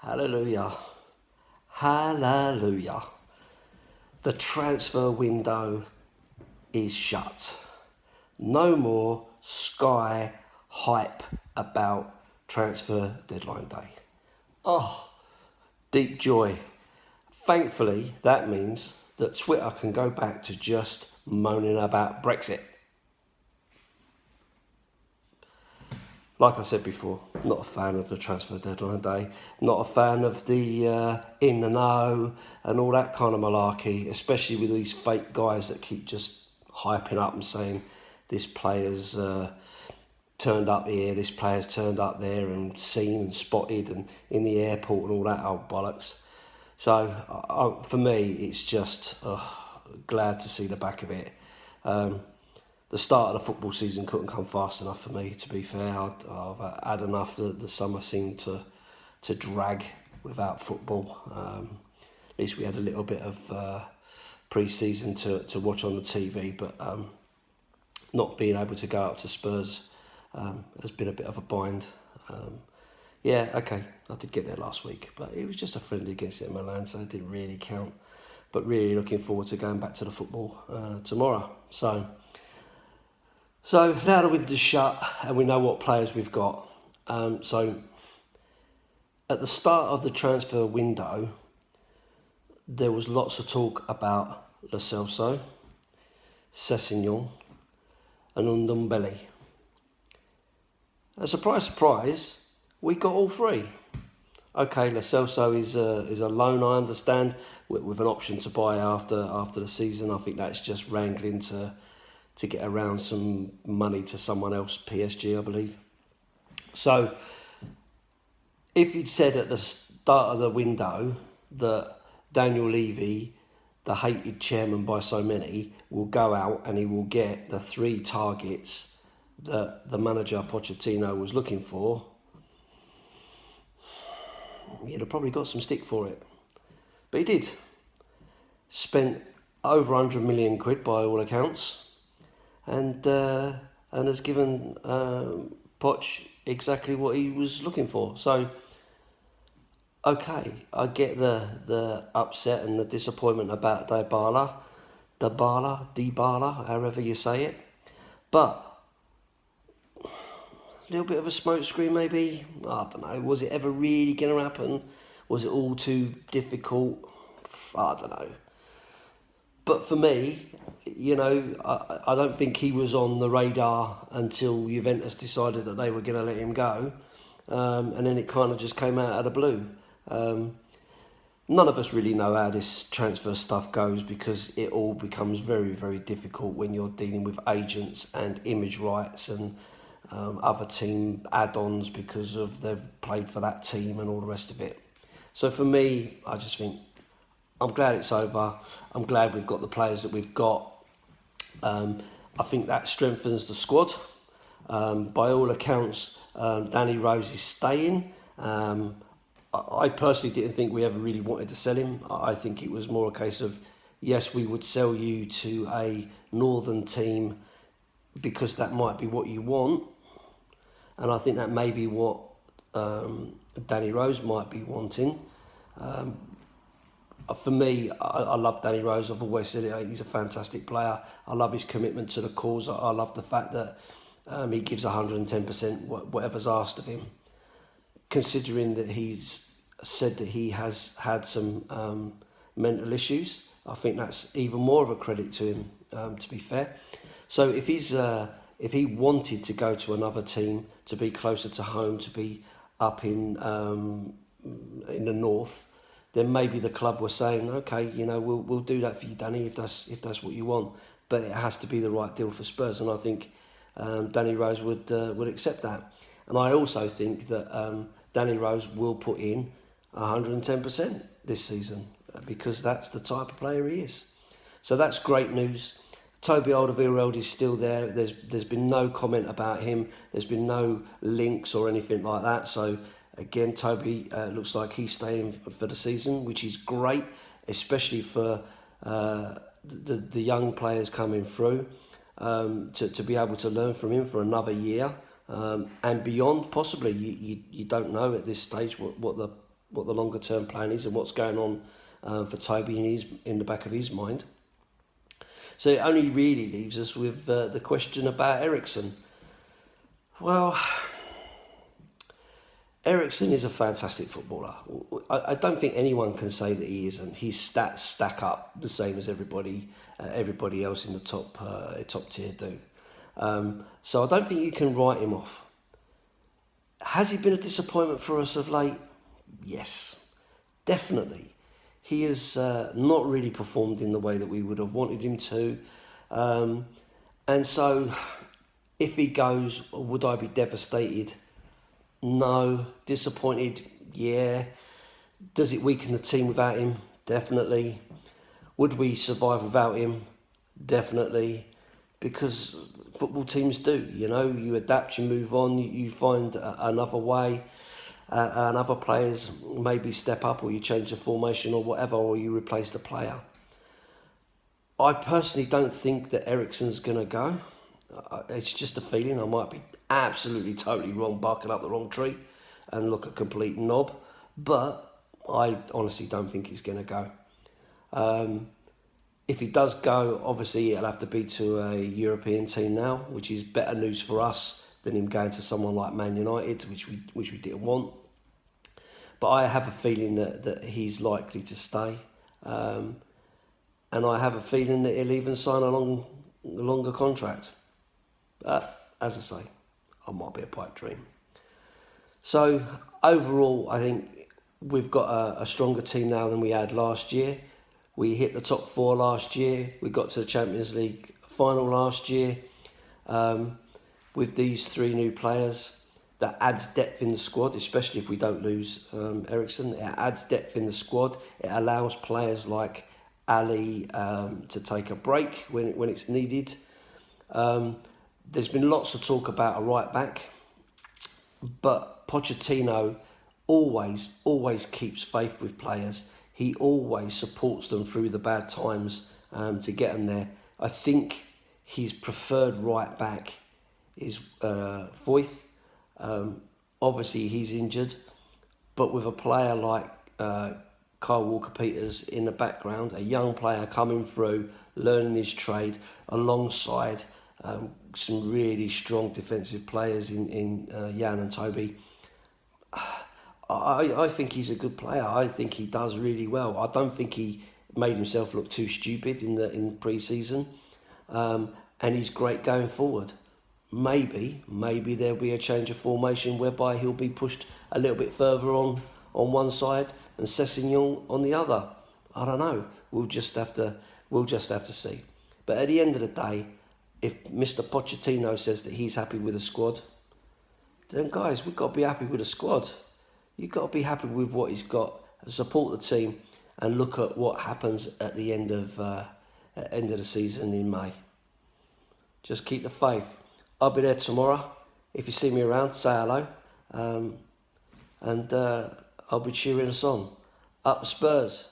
Hallelujah. Hallelujah. The transfer window is shut. No more Sky hype about transfer deadline day. Oh, deep joy. Thankfully, that means that Twitter can go back to just moaning about Brexit. Like I said before, not a fan of the transfer deadline day, not a fan of the in the know and all that kind of malarkey, especially with these fake guys that keep just hyping up and saying this player's turned up here, this player's turned up there and seen and spotted and in the airport and all that old bollocks. So for me, it's just glad to see the back of it. The start of the football season couldn't come fast enough for me, to be fair. I've had enough. The summer seemed to drag without football. At least we had a little bit of pre-season to watch on the TV, but not being able to go up to Spurs has been a bit of a bind. Yeah, okay, I did get there last week, but it was just a friendly against Inter Milan, so it didn't really count. But really looking forward to going back to the football tomorrow. So now the window's shut and we know what players we've got. So at the start of the transfer window, there was lots of talk about Lo Celso, Sessegnon and Ndombele. And surprise, we got all three. Okay, Lo Celso is a loan, I understand, with an option to buy after the season. I think that's just wrangling to get around some money to someone else, PSG, I believe. So, if you'd said at the start of the window that Daniel Levy, the hated chairman by so many, will go out and he will get the three targets that the manager Pochettino was looking for, he'd have probably got some stick for it. But he did. Spent over 100 million quid by all accounts. And has given Poch exactly what he was looking for. So, okay, I get the upset and the disappointment about Dybala, however you say it. But a little bit of a smokescreen maybe. I don't know. Was it ever really going to happen? Was it all too difficult? I don't know. But for me, you know, I don't think he was on the radar until Juventus decided that they were going to let him go. And then it kind of just came out of the blue. None of us really know how this transfer stuff goes because it all becomes very, very difficult when you're dealing with agents and image rights and other team add-ons because of they've played for that team and all the rest of it. So for me, I just think, I'm glad it's over. I'm glad we've got the players that we've got. I think that strengthens the squad. By all accounts, Danny Rose is staying. I personally didn't think we ever really wanted to sell him. I think it was more a case of, yes, we would sell you to a northern team because that might be what you want. And I think that may be what Danny Rose might be wanting. For me, I love Danny Rose. I've always said it. He's a fantastic player. I love his commitment to the cause. I love the fact that he gives 110% whatever's asked of him. Considering that he's said that he has had some mental issues, I think that's even more of a credit to him. To be fair, so if he wanted to go to another team to be closer to home, to be up in the north, then maybe the club were saying, okay, you know, we'll do that for you, Danny, if that's what you want. But it has to be the right deal for Spurs, and I think Danny Rose would accept that. And I also think that Danny Rose will put in 110% this season because that's the type of player he is. So that's great news. Toby Alderweireld is still there. There's been no comment about him. There's been no links or anything like that. So again, Toby looks like he's staying for the season, which is great, especially for the young players coming through, to be able to learn from him for another year and beyond. Possibly, you don't know at this stage what what the longer term plan is and what's going on for Toby in the back of his mind. So it only really leaves us with the question about Eriksen. Well, Eriksen is a fantastic footballer. I don't think anyone can say that he isn't. His stats stack up the same as everybody else in the top tier do. So I don't think you can write him off. Has he been a disappointment for us of late? Yes, definitely. He has not really performed in the way that we would have wanted him to. And so if he goes, would I be devastated? No. Disappointed? Yeah. Does it weaken the team without him? Definitely. Would we survive without him? Definitely. Because football teams do, you adapt, you move on, you find another way, and other players maybe step up, or you change the formation or whatever, or you replace the player. I personally don't think that Eriksen's going to go. It's just a feeling. I might be absolutely, totally wrong, barking up the wrong tree and look a complete knob, but I honestly don't think he's going to go. If he does go, obviously it'll have to be to a European team now, which is better news for us than him going to someone like Man United, which we didn't want. But I have a feeling that he's likely to stay. And I have a feeling that he'll even sign a longer contract. But, as I say, I might be a pipe dream. So, overall, I think we've got a stronger team now than we had last year. We hit the top 4 last year. We got to the Champions League final last year. With these 3 new players, that adds depth in the squad, especially if we don't lose Eriksen. It adds depth in the squad. It allows players like Ali to take a break when it's needed. There's been lots of talk about a right back, but Pochettino always keeps faith with players. He always supports them through the bad times to get them there. I think his preferred right back is Foyth. Obviously, he's injured, but with a player like Kyle Walker-Peters in the background, a young player coming through, learning his trade, alongside some really strong defensive players in Jan and Toby. I think he's a good player. I think he does really well. I don't think he made himself look too stupid in pre-season, and he's great going forward. Maybe there'll be a change of formation whereby he'll be pushed a little bit further on one side and Sessegnon on the other. I don't know. We'll just have to see. But at the end of the day, if Mr. Pochettino says that he's happy with the squad, then guys, we've got to be happy with the squad. You've got to be happy with what he's got, support the team, and look at what happens at the end of the season in May. Just keep the faith. I'll be there tomorrow. If you see me around, say hello, and I'll be cheering us on. Up Spurs!